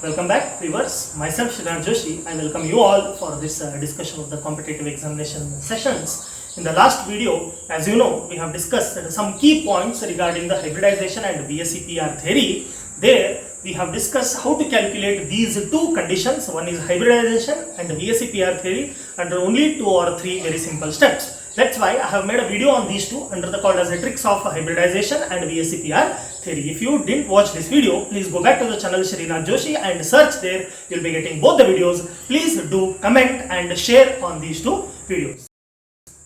Welcome back, viewers. Myself Shrinath Joshi. I welcome you all for this discussion of the competitive examination sessions. In the last video, as you know, we have discussed some key points regarding the hybridization and BSc-PR theory. There, we have discussed how to calculate these two conditions. One is hybridization and BSc-PR theory under only 2 or 3 very simple steps. That's why I have made a video on these two under the called as the tricks of hybridization and BSc-PR theory. If you didn't watch this video, please go back to the channel Shrinath Joshi and search there. You'll be getting both the videos. Please do comment and share on these two videos.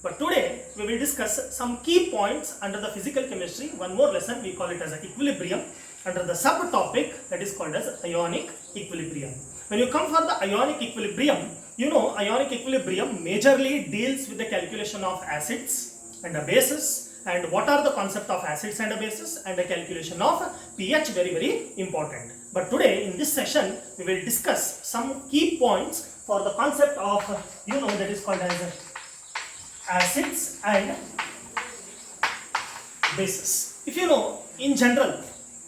But today we will discuss some key points under the physical chemistry. One more lesson, we call it as an equilibrium under the subtopic that is called as ionic equilibrium. When you come for the ionic equilibrium, you know ionic equilibrium majorly deals with the calculation of acids and bases, and what are the concept of acids and bases, and the calculation of pH, very important. But today in this session we will discuss some key points for the concept of that is called as acids and bases. If you know, in general,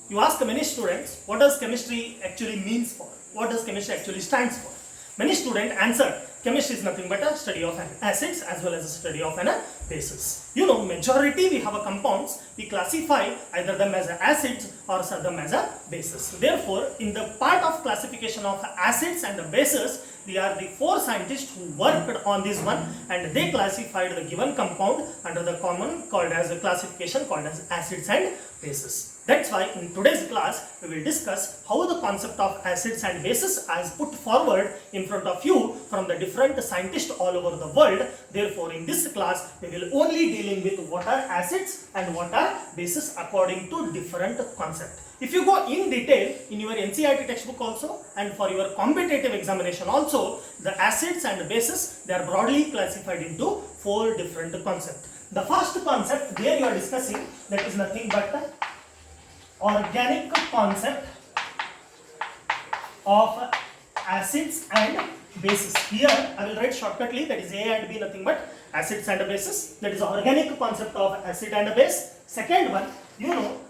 you ask many students what does chemistry actually means for, what does chemistry actually stands for. Many students answer chemistry is nothing but a study of acids as well as a study of bases. You know, majority we have a compounds, we classify either them as acids or them as bases. Therefore, in the part of classification of acids and bases, they are the 4 scientists who worked on this one, and they classified the given compound under the common called as a classification called as acids and bases. That's why in today's class we will discuss how the concept of acids and bases is put forward in front of you from the different scientists all over the world. Therefore, in this class we will only dealing with what are acids and what are bases according to different concept. If you go in detail in your NCERT textbook also and for your competitive examination also, the acids and bases, they are broadly classified into 4 different concepts. The first concept there you are discussing, that is nothing but organic concept of acids and bases. Here I will write shortcutly, that is A and B, nothing but acids and bases. That is organic concept of acid and base. Second one,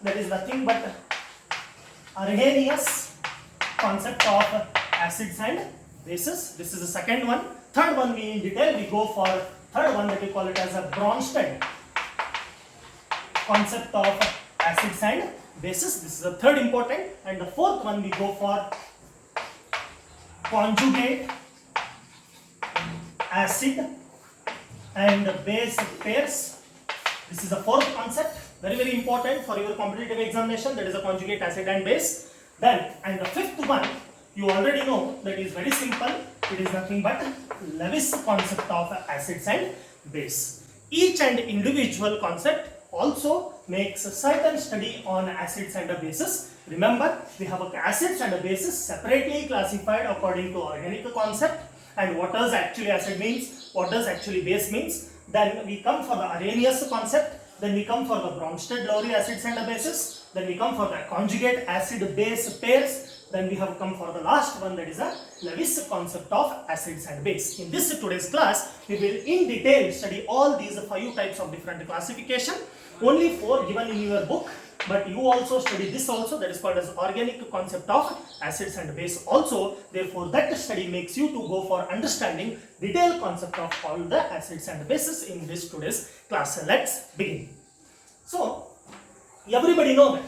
that is nothing but Arrhenius concept of acids and bases. This is the second one. Third one, we in detail we go for third one, that we call it as a Brønsted concept of acids and bases. This is the third important. And the fourth one, we go for conjugate acid and base pairs. This is the fourth concept, very important for your competitive examination, that is a conjugate acid and base. Then, and the fifth one, you already know, that is very simple, it is nothing but Lewis concept of acids and base. Each and individual concept also makes a certain study on acids and bases. Remember, we have acids and bases separately classified according to organic concept, and what does actually acid means, what does actually base means. Then we come for the Arrhenius concept, then we come for the Brønsted-Lowry acids and bases, then we come for the conjugate acid base pairs, then we have come for the last one, that is a Lewis concept of acids and base. In this today's class, we will in detail study all these 5 types of different classification. Only 4 given in your book, but you also study this also, that is called as organic concept of acids and base also. Therefore, that study makes you to go for understanding detailed concept of all the acids and bases in this today's class. Let's begin. So, everybody know that,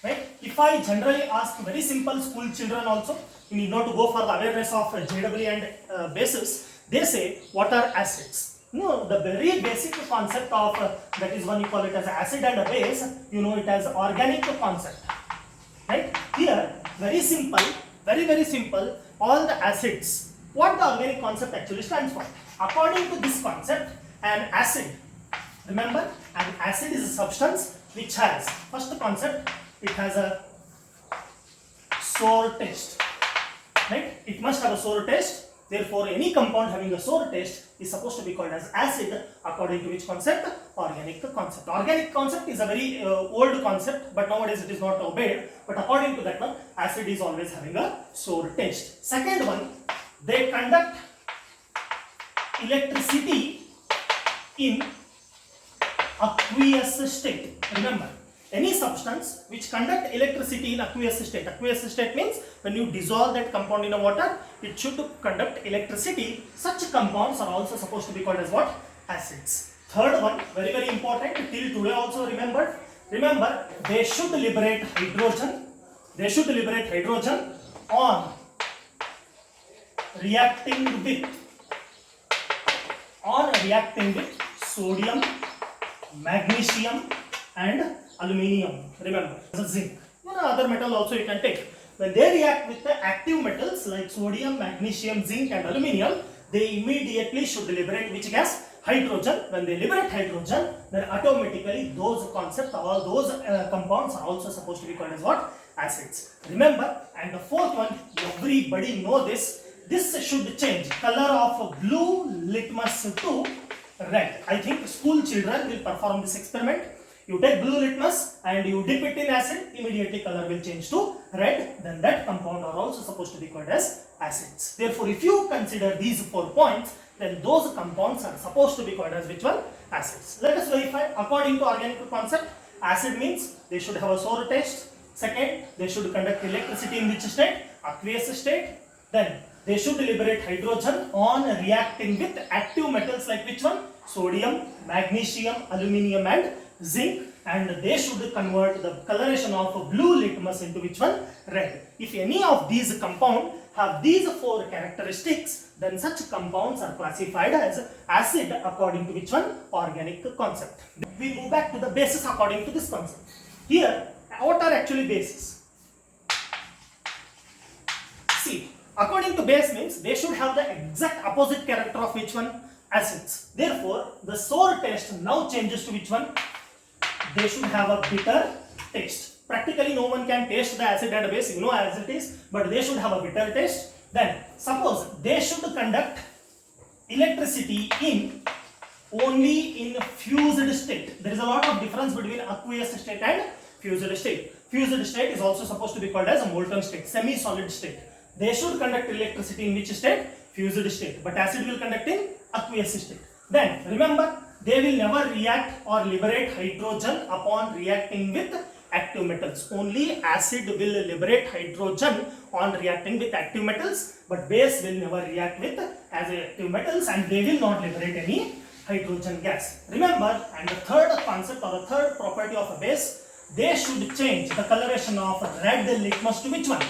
right? If I generally ask very simple school children also, you need not to go for the awareness of JW and bases, they say what are acids? No, the very basic concept of that is one you call it as acid and a base, it as organic concept, right? Here, very simple, very simple, all the acids, what the organic concept actually stands for. According to this concept, an acid, remember, an acid is a substance which has, first concept, it has a sour taste, right? It must have a sour taste. Therefore, any compound having a sour taste is supposed to be called as acid according to which concept? Organic concept. Organic concept is a very old concept, but nowadays it is not obeyed. But according to that one, acid is always having a sour taste. Second one, they conduct electricity in aqueous state. Remember, any substance which conduct electricity in aqueous state. Aqueous state means when you dissolve that compound in a water, it should conduct electricity. Such compounds are also supposed to be called as what? Acids. Third one, very very important, till today also remember, they should liberate hydrogen. They should liberate hydrogen on reacting with sodium, magnesium and aluminium. Remember, zinc. Other metal also you can take. When they react with the active metals like sodium, magnesium, zinc and aluminium, they immediately should liberate which gas? Hydrogen. When they liberate hydrogen, then automatically those concepts, all those compounds are also supposed to be called as what? Acids. Remember, and the fourth one, everybody know this. This should change color of blue litmus to red. I think school children will perform this experiment. You take blue litmus and you dip it in acid, immediately color will change to red. Then that compound are also supposed to be called as acids. Therefore, if you consider these 4 points, then those compounds are supposed to be called as which one? Acids. Let us verify. According to organic concept, acid means they should have a sour taste. Second, they should conduct electricity in which state? Aqueous state. Then they should liberate hydrogen on reacting with active metals like which one? Sodium, magnesium, aluminium and zinc. And they should convert the coloration of blue litmus into which one? Red. If any of these compounds have these 4 characteristics, then such compounds are classified as acid according to which one? Organic concept. We move back to the bases according to this concept. Here, what are actually bases? See, according to base means they should have the exact opposite character of which one? Acids. Therefore, the sour taste now changes to which one? They should have a bitter taste. Practically no one can taste the acid and base, you know as it is, but they should have a bitter taste. Then suppose they should conduct electricity in only in fused state. There is a lot of difference between aqueous state and fused state. Fused state is also supposed to be called as a molten state, semi-solid state. They should conduct electricity in which state? Fused state. But acid will conduct in aqueous state. Then remember, they will never react or liberate hydrogen upon reacting with active metals. Only acid will liberate hydrogen on reacting with active metals, but base will never react with active metals and they will not liberate any hydrogen gas. Remember, and the third concept or the third property of a base, they should change the coloration of red litmus to which one?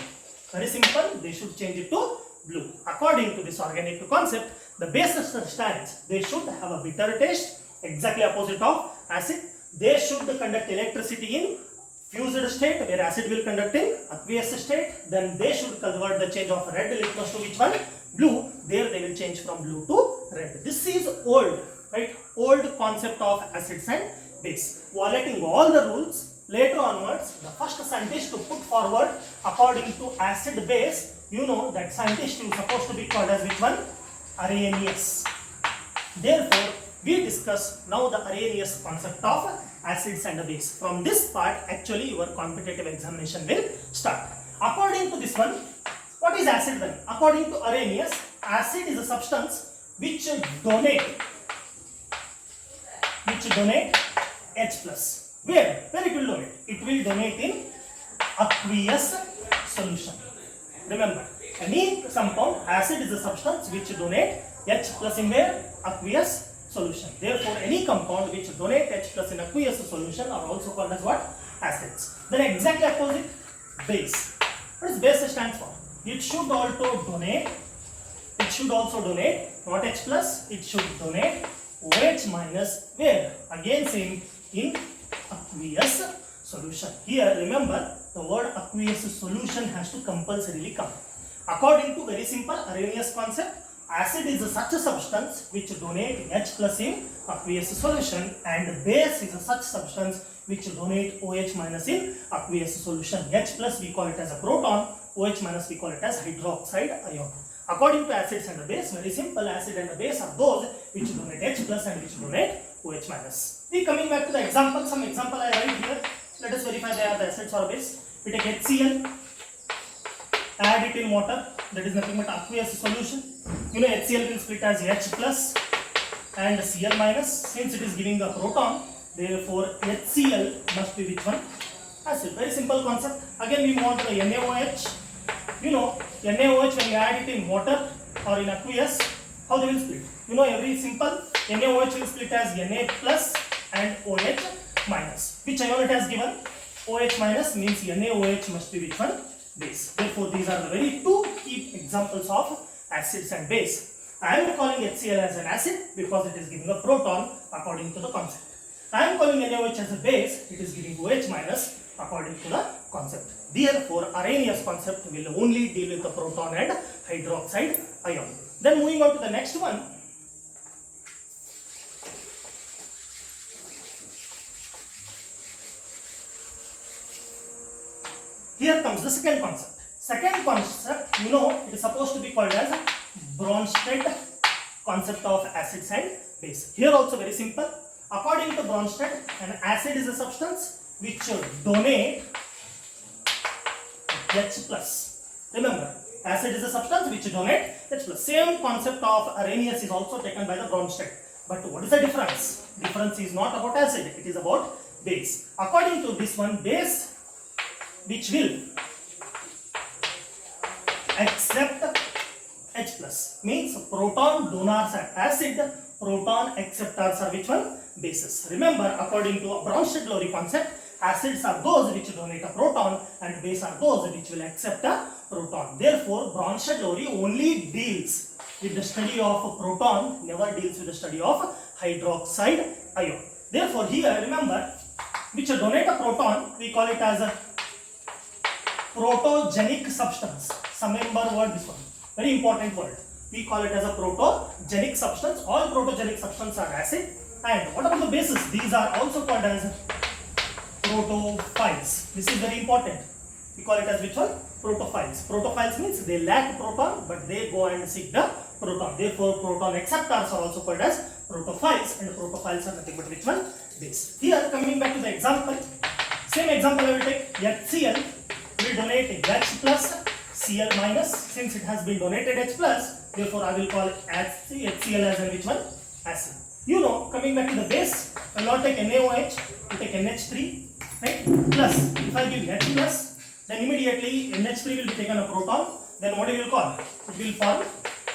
Very simple, they should change it to blue. According to this organic concept, the base substance, they should have a bitter taste, exactly opposite of acid. They should conduct electricity in fused state, where acid will conduct in aqueous state. Then they should convert the change of red litmus to which one? Blue. There they will change from blue to red. This is old, right? Old concept of acids and base. Violating all the rules. Later onwards, the first scientist to put forward according to acid base, you know that scientist is supposed to be called as which one? Arrhenius. Therefore, we discuss now the Arrhenius concept of acids and base. From this part, actually your competitive examination will start. According to this one, what is acid then? According to Arrhenius, acid is a substance which donate H plus. Where it will donate? It will donate in aqueous solution. Remember, any compound, acid is a substance which donate H plus in their aqueous solution. Therefore, any compound which donate H plus in aqueous solution are also called as what? Acids. Then exactly opposite, base. What does base stands for? It should also donate. It should also donate not H plus. It should donate OH minus. Where? Again same in aqueous solution. Here remember, the word aqueous solution has to compulsorily come. According to very simple Arrhenius concept, acid is such a substance which donate H plus in aqueous solution, and base is such substance which donate OH minus in aqueous solution. H plus we call it as a proton, OH minus we call it as hydroxide ion. According to acids and the base, very simple, acid and the base are those which donate H plus and which donate OH minus. We coming back to the example, some example I write here. Let us verify they are the acids or base. We take HCl, add it in water, that is nothing but aqueous solution. You know HCl will split as H plus and Cl minus. Since it is giving a proton, Therefore, HCl must be which one? Acid. Very simple concept. Again, we move on to the NaOH. You know, NaOH, when you add it in water or in aqueous, how they will split? You know, every simple NaOH will split as Na plus and OH minus. Which ion it has given? OH minus means NaOH must be which one? Base. Therefore, these are the very two key examples of acids and base. I am calling HCl as an acid because it is giving a proton according to the concept. I am calling NaOH as a base, it is giving OH minus according to the concept. Therefore, Arrhenius concept will only deal with the proton and hydroxide ion. Then moving on to the next one. Here comes the second concept. Second concept, you know, it is supposed to be called as Brønsted concept of acids and base. Here also very simple. According to Brønsted, an acid is a substance which donate H plus. Remember, acid is a substance which donate H plus. Same concept of Arrhenius is also taken by the Brønsted. But what is the difference? Difference is not about acid, it is about base. According to this one, base which will accept H plus means proton donors are acid, proton acceptors are which one? Bases. Remember, according to Brønsted-Lowry concept, acids are those which donate a proton and base are those which will accept a proton. Therefore, Brønsted-Lowry only deals with the study of a proton, never deals with the study of hydroxide ion. Therefore, here remember, which donate a proton, we call it as a protogenic substance. Some member word this one. Very important word. We call it as a protogenic substance. All protogenic substances are acid. And what about the bases? These are also called as protophiles. This is very important. We call it as which one? Protophiles. Protophiles means they lack proton but they go and seek the proton. Therefore, proton acceptors are also called as protophiles, and protophiles are nothing but which one? Base. Here, coming back to the example, same example I will take. HCl will donate H plus, Cl minus. Since it has been donated H plus, therefore I will call HCl as an which one? Acid. You know, coming back to the base, I will not take NaOH, we take NH3, right? Plus, if I give H plus, then immediately NH3 will be taken a proton. Then what you will call? It will form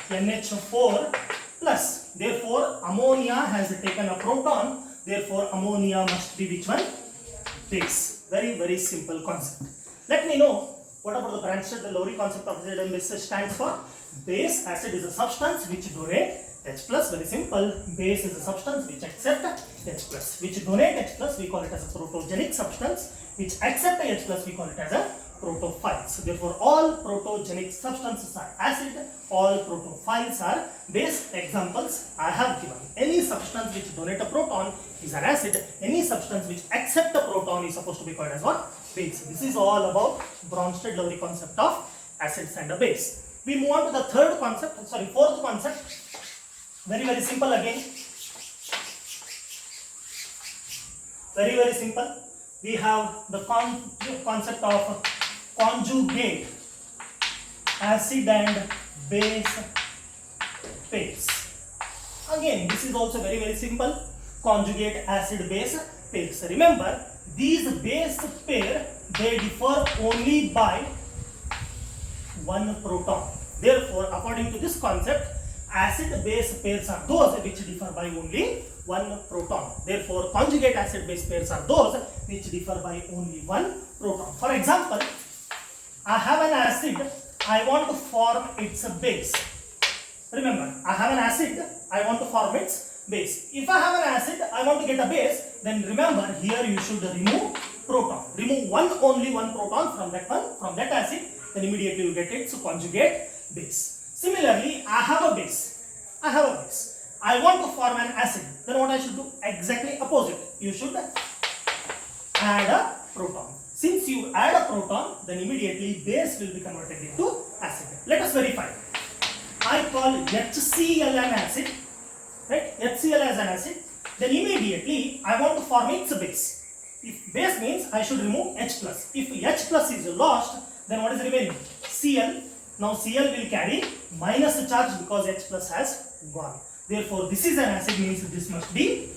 NH4 plus. Therefore, ammonia has taken a proton. Therefore, ammonia must be which one? Base. Very, very simple concept. Let me know what about the Brønsted-Lowry concept of acid and base stands for. Base, acid is a substance which donate H plus. Very simple. Base is a substance which accept H plus. Which donate H plus, we call it as a protogenic substance. Which accept H plus, we call it as a protophile. So therefore, all protogenic substances are acid. All protophiles are base. Examples I have given. Any substance which donate a proton is an acid. Any substance which accept a proton is supposed to be called as what? Base. This is all about Brønsted-Lowry concept of acids and a base. We move on to the fourth concept. Very, very simple again. Very, very simple. We have the concept of conjugate acid and base pairs. Again, this is also very, very simple. Conjugate acid base pairs. Remember, these base pair, they differ only by one proton. Therefore, according to this concept, acid base pairs are those which differ by only one proton. Therefore, conjugate acid base pairs are those which differ by only one proton. For example, I have an acid, I want to form its base. Remember, I have an acid, I want to form its base. If I have an acid, I want to get a base, then remember here you should remove proton. Remove only one proton from that acid, then immediately you get its conjugate base. Similarly, I have a base. I want to form an acid. Then what I should do? Exactly opposite. You should add a proton. Since you add a proton, then immediately base will be converted into acid. Let us verify. I call HCl an acid. Right? HCl as an acid. Then immediately I want to form its base. If base means I should remove H plus. If H plus is lost, then what is remaining? Cl. Now Cl will carry minus charge because H plus has gone. Therefore, this is an acid, means this must be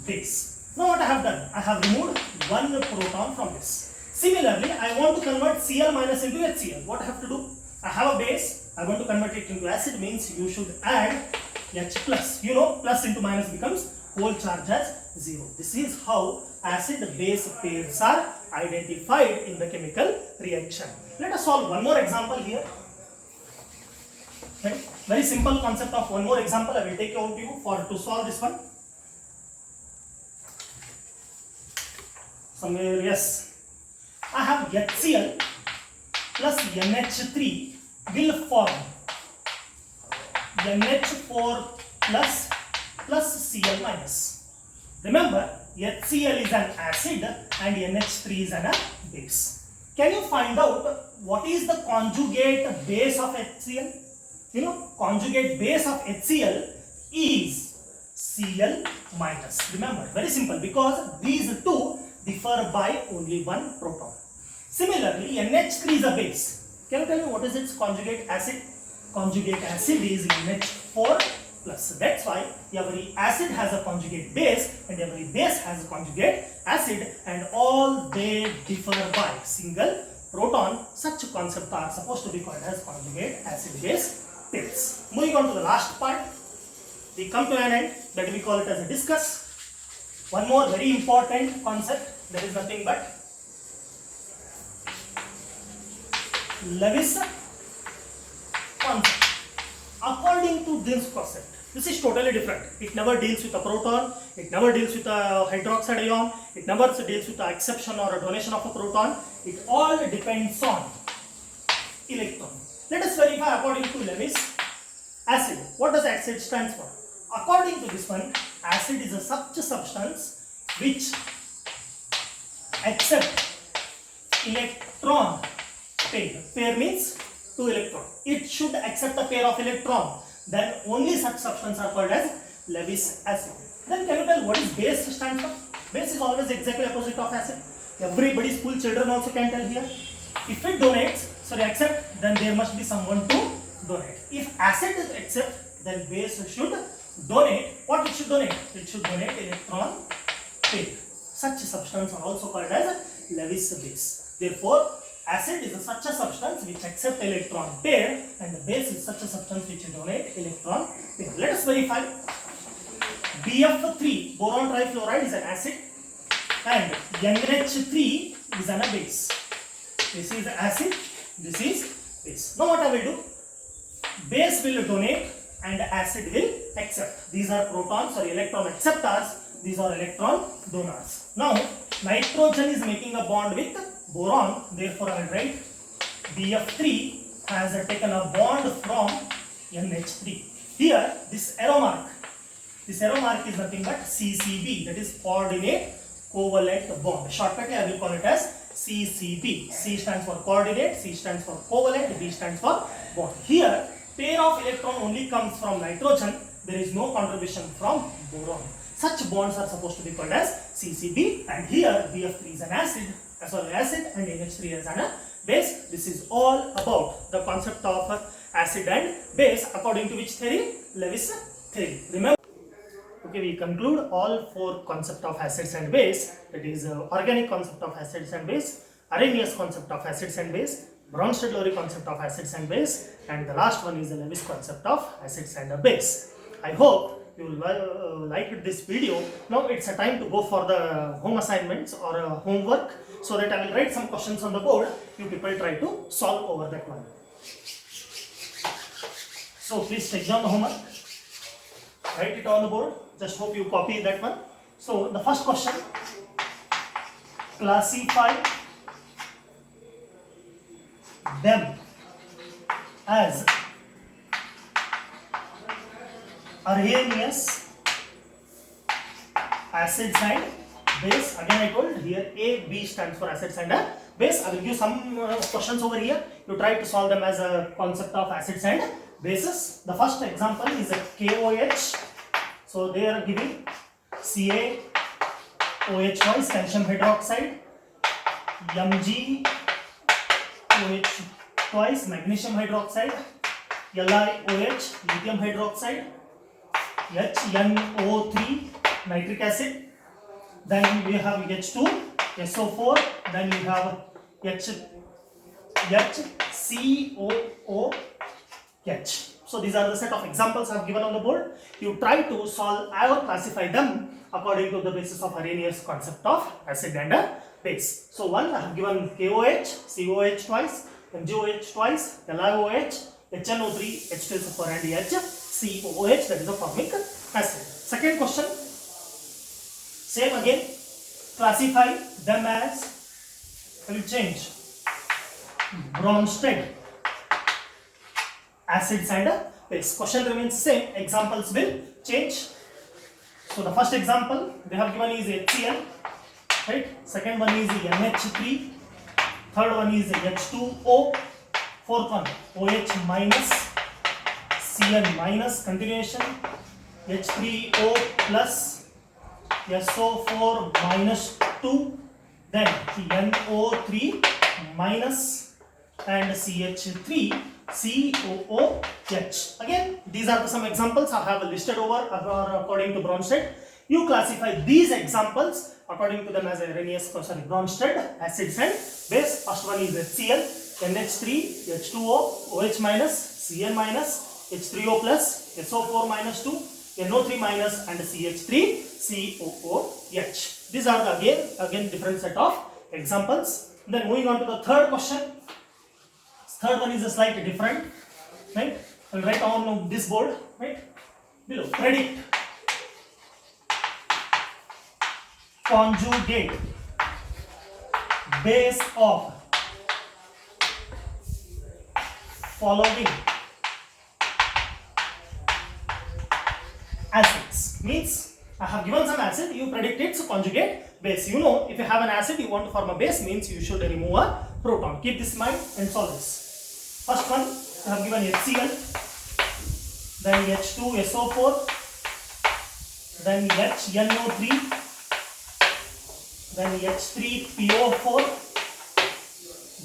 base. Now what I have done? I have removed one proton from this. Similarly, I want to convert Cl minus into HCl. What I have to do? I have a base. I want to convert it into acid, means you should add H plus. You know, plus into minus becomes whole charge as 0. This is how acid base pairs are identified in the chemical reaction. Let us solve one more example here. Okay. Very simple concept of one more example. I will take out to you for to solve this one. Somewhere, yes. I have HCl plus NH3 will form NH4 plus Cl minus. Remember, HCl is an acid and NH3 is an base. Can you find out what is the conjugate base of HCl? You know, conjugate base of HCl is Cl minus. Remember, very simple, because these two differ by only one proton. Similarly, NH3 is a base. Can you tell me what is its conjugate acid? Conjugate acid is NH4 plus. That's why every acid has a conjugate base and every base has a conjugate acid, and all they differ by single proton. Such concepts are supposed to be called as conjugate acid base pairs. Moving on to the last part, we come to an end. That we call it as a discuss. One more very important concept, that is nothing but Lewis concept. According to this concept, this is totally different. It never deals with a proton, it never deals with a hydroxide ion, it never deals with the acception or a donation of a proton. It all depends on electron. Let us verify according to Lewis acid. What does acid stand for? According to this one, acid is a such substance which accepts electron pair. Pair means two electron. It should accept a pair of electron. Then only such substance are called as Lewis acid. Then can you tell what is base stand for? Base is always exactly opposite of acid. Everybody, school children also can tell here. If it donates, accept, then there must be someone to donate. If acid is accept, then base should donate. What it should donate? It should donate electron pair. Such substance are also called as Lewis base. Therefore, acid is such a substance which accepts electron pair, and the base is such a substance which donate electron pair. Let us verify. BF3, boron trifluoride, is an acid, and NH3 is an base. This is acid, this is base. Now what I will do? Base will donate and acid will accept. These are protons or electron acceptors, these are electron donors. Now nitrogen is making a bond with boron, therefore I will write BF3 has taken a bond from NH3. Here this arrow mark is nothing but CCB, that is coordinate covalent bond. Shortcutly I will call it as CCB. C stands for coordinate, C stands for covalent, B stands for bond. Here pair of electron only comes from nitrogen, there is no contribution from boron. Such bonds are supposed to be called as CCB, and here BF3 is an acid, as well as acid, and NH3 is an base. This is all about the concept of acid and base according to which theory? Lewis theory. Remember? Okay, we conclude all four concepts of acids and base, that is organic concept of acids and base, Arrhenius concept of acids and base, Brønsted-Lowry concept of acids and base, and the last one is the Lewis concept of acids and base. I hope you will like this video. Now it's a time to go for the home assignments or homework, so that I will write some questions on the board. You people try to solve over that one. So please take down the homework, write it on the board. Just hope you copy that one. So the first question, classify them as Arrhenius, acids and base. Again I told here A, B stands for acids and base. I will give some questions over here. You try to solve them as a concept of acids and bases. The first example is a KOH. So they are giving CaOH twice, calcium hydroxide, MgOH twice, magnesium hydroxide, LiOH, lithium hydroxide, HNO3, nitric acid, then we have H2, SO4, then we have HCOOH. So these are the set of examples I have given on the board. You try to solve or classify them according to the basis of Arrhenius concept of acid and a base. So one I have given KOH, COH twice, MgOH twice, LiOH, HNO3, H2SO4 and HCOOH, that is a formic acid. Second question, same again, classify them as, I will change, Brønsted acids and base. Question remains same, examples will change. So the first example they have given is HCl, right? Second one is NH3, third one is H2O, fourth one OH minus, Cl minus, continuation, H3O plus, SO4 minus 2, then NO3 minus and CH3 COOH. Again, these are some examples I have listed over according to Brønsted. You classify these examples according to them as Arrhenius, Brønsted acids and base. First one is HCl, NH3, H2O, OH minus, Cl minus, H3O plus, SO4 minus 2, NO3 minus and CH3 COOH. These are the again different set of examples. Then moving on to the third question. Third one is a slightly different, right? I'll write on this board, right? Below. Predict conjugate base of following acids. Means I have given some acid, you predict its conjugate base. You know, if you have an acid, you want to form a base, means you should remove a proton. Keep this in mind and solve this. First one, I have given HCl, then H2SO4, then HNO3, then H3PO4,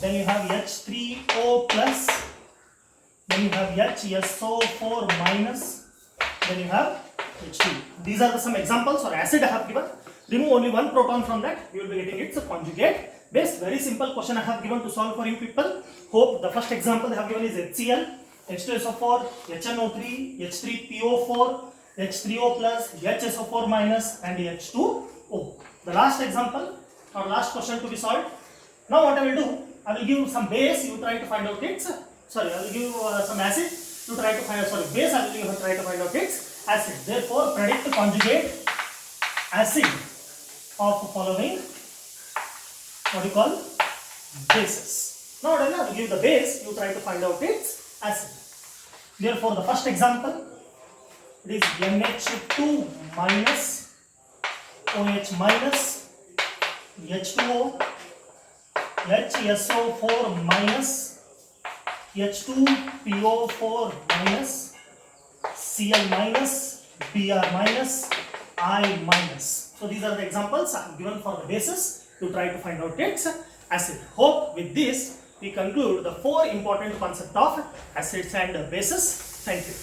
then you have H3O plus, then you have HSO4 minus, then you have H2. These are some examples or acid I have given. Remove only one proton from that, you will be getting its conjugate base. Very simple question I have given to solve for you people. Hope the first example they have given is HCl, H2SO4, HNO3, H3PO4, H3O plus, HSO4 minus and H2O. The last example or last question to be solved. Now what I will do, I will give some base, you try to find out its, I will give some acid, you try to find out, base, I will try to find out its acid. Therefore, predict conjugate acid of following, what you call, bases. Now I will give the base, you try to find out its acid. Therefore, the first example, it is NH2 minus, OH minus, H2O, HSO4 minus, H2PO4 minus, Cl minus, Br minus, I minus. So these are the examples I have given for the bases to try to find out its acid. Hope with this we conclude the 4 important concepts of acids and bases. Thank you.